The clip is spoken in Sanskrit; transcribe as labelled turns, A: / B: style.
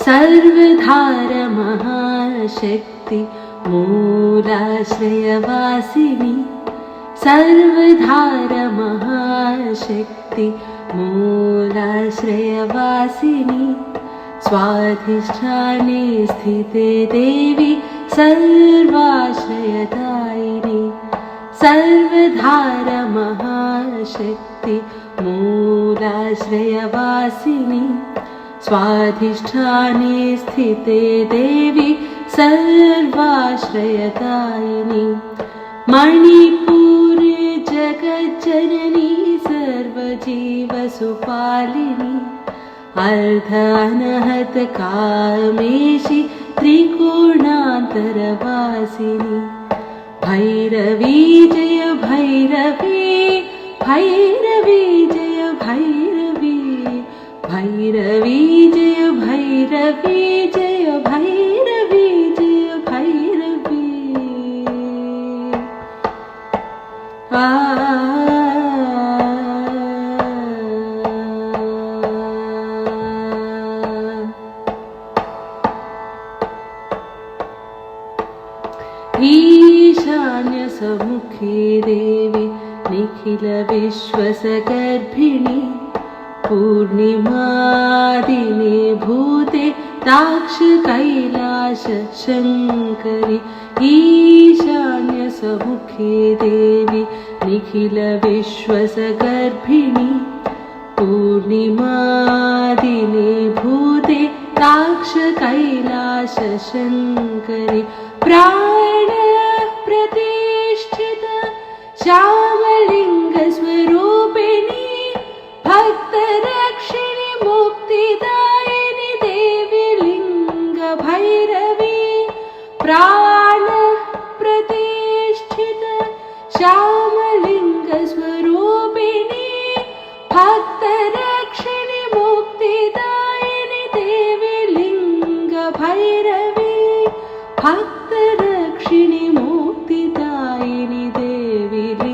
A: सर्वधार महाशक्ति मूलाश्रयवासिनी सर्वधार महाशक्ति मूलाश्रयवासिनी स्वाधिष्ठाने स्थिते देवी सर्वाश्रयदायिनी सर्वधार महाशक्ति मूलाश्रयवासिनी स्वाधिष्ठाने स्थिते देवी सर्वाश्रयदायिनी मणिपुरे जगज्जननी सर्वजीवसुपालिनी अर्ध अनहत कामेशी त्रिकोणान्तरवासिनी भैरवी जय भैरवी भैरवी जय भैरवी भैरवी जय भैरवी जय भैरवी जय भैरवी ईशान्य समुखे देवी निखिल विश्वसगर्भिणी पूर्णिमादिने भूते ताक्ष कैलाश शङ्करि ईशान्य समुखे देवी निखिल विश्वसगर्भिणी पूर्णिमादिने भूते ताक्ष कैलाश शङ्करि प्राण प्रतिष्ठित श्यामलिंग स्वरूपिणी भक्तरक्षिणी मुक्तिदायिनी देवी लिंग भैरवी प्राण प्रतिष्ठित श्यामलिंग स्वरूपिणी भक्तरक्षिणी मुक्तिदायिनी देवी लिंग भैरवी भक्तरक्षिणी मुक्तिदायिनी देवी